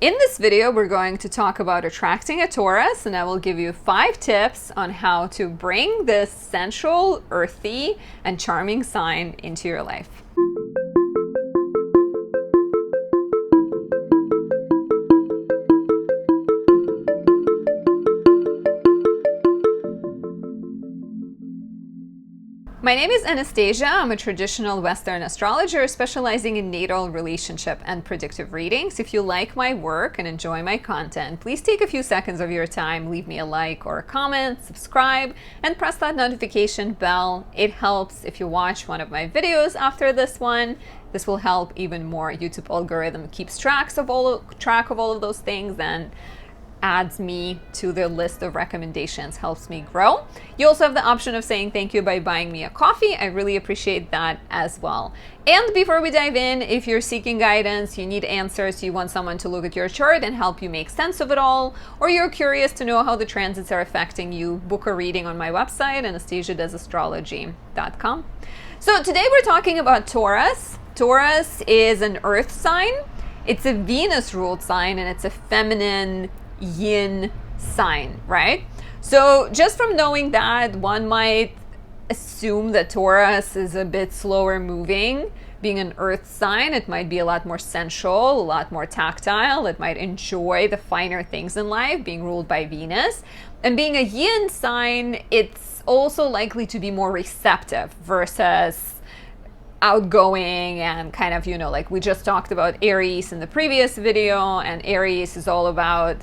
In this video, we're going to talk about attracting a Taurus, and I will give you 5 tips on how to bring this sensual, earthy, and charming sign into your life. My name is Anastasia. I'm a traditional Western astrologer specializing in natal, relationship, and predictive readings. If you like my work and enjoy my content, please take a few seconds of your time, leave me a like or a comment, subscribe, and press that notification bell. It helps if you watch one of my videos after this one. This will help even more. YouTube algorithm keeps track of all of those things and adds me to the list of recommendations, helps me grow. You also have the option of saying thank you by buying me a coffee. I really appreciate that as well. And before we dive in, if you're seeking guidance, you need answers, you want someone to look at your chart and help you make sense of it all, or you're curious to know how the transits are affecting you, book a reading on my website, anastasiadoesastrology.com. So today we're talking about Taurus. Taurus is an earth sign. It's a Venus-ruled sign, and it's a feminine yin sign, right? So just from knowing that, one might assume that Taurus is a bit slower moving. Being an earth sign, it might be a lot more sensual, a lot more tactile. It might enjoy the finer things in life, being ruled by Venus. And being a yin sign, it's also likely to be more receptive versus outgoing and kind of, like we just talked about Aries in the previous video, and Aries is all about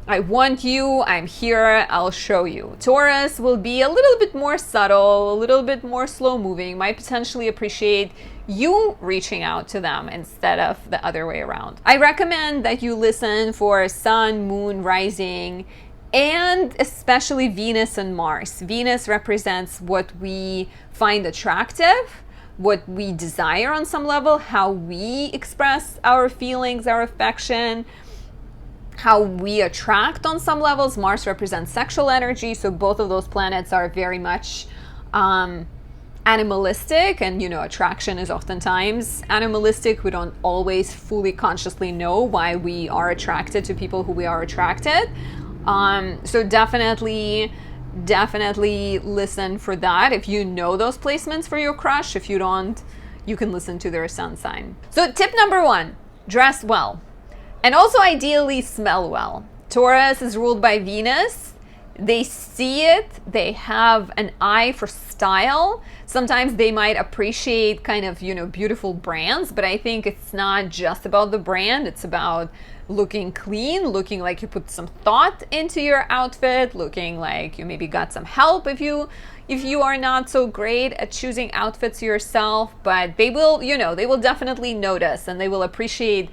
I want you, I'm here, I'll show you. Taurus will be a little bit more subtle, a little bit more slow moving, might potentially appreciate you reaching out to them instead of the other way around. I recommend that you listen for Sun, Moon, Rising, and especially Venus and Mars. Venus represents what we find attractive, what we desire on some level, how we express our feelings, our affection, how we attract on some levels. Mars represents sexual energy, so both of those planets are very much animalistic, and attraction is oftentimes animalistic. We don't always fully consciously know why we are attracted to people who we are attracted. So definitely listen for that. If you know those placements for your crush, if you don't, you can listen to their sun sign. So tip number 1, dress well. And also ideally smell well. Taurus is ruled by Venus. They see it. They have an eye for style. Sometimes they might appreciate kind of, beautiful brands, but I think it's not just about the brand. It's about looking clean, looking like you put some thought into your outfit, looking like you maybe got some help if you are not so great at choosing outfits yourself. But they will, they will definitely notice, and they will appreciate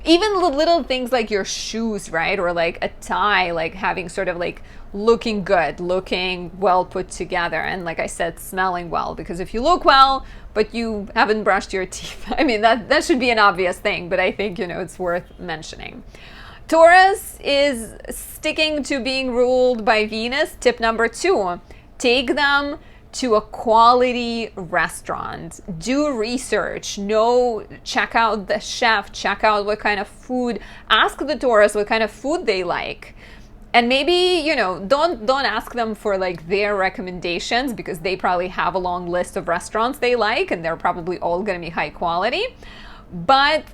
even little things like your shoes, right? Or like a tie, like having sort of like looking good, looking well put together. And like I said, smelling well, because if you look well, but you haven't brushed your teeth, I mean, that should be an obvious thing, but I think, it's worth mentioning. Taurus is sticking to being ruled by Venus. Tip number 2, take them to a quality restaurant. Do research. Check out the chef, check out what kind of food. Ask the Taurus what kind of food they like. And maybe, don't ask them for like their recommendations, because they probably have a long list of restaurants they like, and they're probably all going to be high quality. But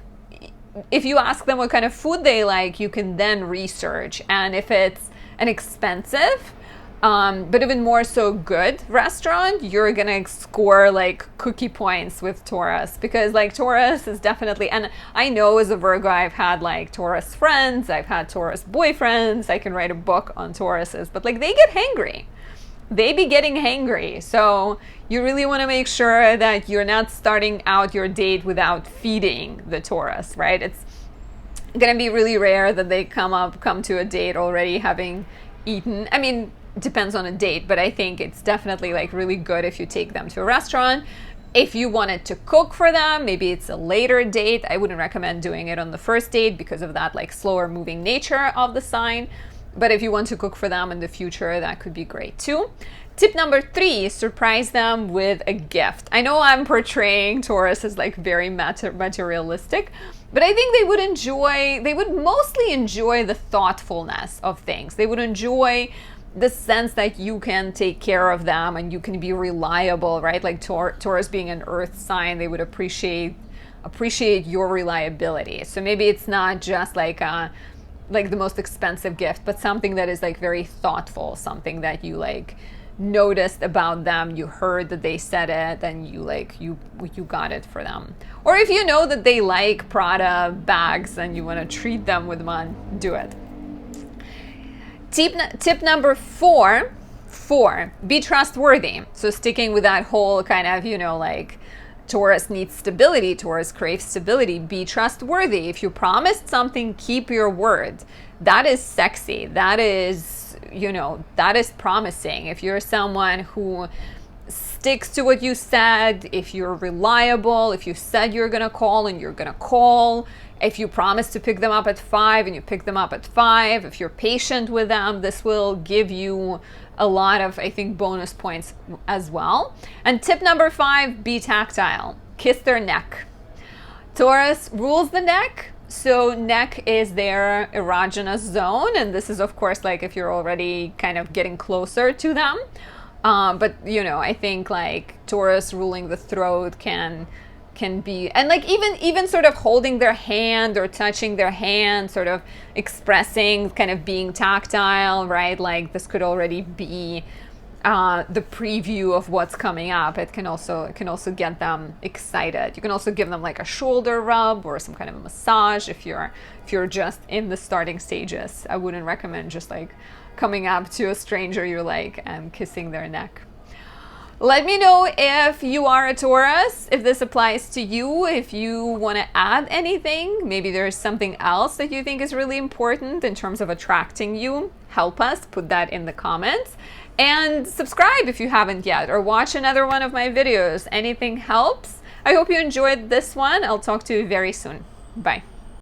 if you ask them what kind of food they like, you can then research. And if it's an expensive, but even more so good restaurant, you're gonna score like cookie points with Taurus, because like Taurus is definitely, and I know as a Virgo, I've had like Taurus friends, I've had Taurus boyfriends, I can write a book on Tauruses, but like they get hangry. They be getting hangry. So you really want to make sure that you're not starting out your date without feeding the Taurus, right? It's gonna be really rare that they come to a date already having eaten. I mean, depends on a date, but I think it's definitely like really good if you take them to a restaurant. If you wanted to cook for them, maybe it's a later date. I wouldn't recommend doing it on the first date because of that like slower moving nature of the sign. But if you want to cook for them in the future, that could be great too. Tip number 3, surprise them with a gift. I know I'm portraying Taurus as like very materialistic, But I think they would mostly enjoy the thoughtfulness of things. They would enjoy the sense that you can take care of them and you can be reliable, right? Like Taurus being an earth sign, they would appreciate your reliability. So maybe it's not just like the most expensive gift, but something that is like very thoughtful, something that you like noticed about them, you heard that they said it, and you got it for them. Or if you know that they like Prada bags and you want to treat them with one, do it. Tip number four, be trustworthy. So sticking with that whole kind of, like Taurus needs stability, Taurus craves stability, be trustworthy. If you promised something, keep your word. That is sexy. That is promising. If you're someone who sticks to what you said, if you're reliable, if you said you're going to call and you're going to call, if you promise to pick them up at 5 and you pick them up at 5, if you're patient with them, this will give you a lot of, I think, bonus points as well. And tip number 5, be tactile. Kiss their neck. Taurus rules the neck. So neck is their erogenous zone. And this is, of course, like if you're already kind of getting closer to them. But, I think like Taurus ruling the throat can be, and like even sort of holding their hand or touching their hand, sort of expressing, kind of being tactile, right? Like this could already be the preview of what's coming up. It can also get them excited. You can also give them like a shoulder rub or some kind of a massage if you're just in the starting stages. I wouldn't recommend just like coming up to a stranger you like and kissing their neck. Let me know if you are a Taurus, if this applies to you, if you want to add anything. Maybe there's something else that you think is really important in terms of attracting you. Help us, put that in the comments. And subscribe if you haven't yet, or watch another one of my videos. Anything helps. I hope you enjoyed this one. I'll talk to you very soon. Bye.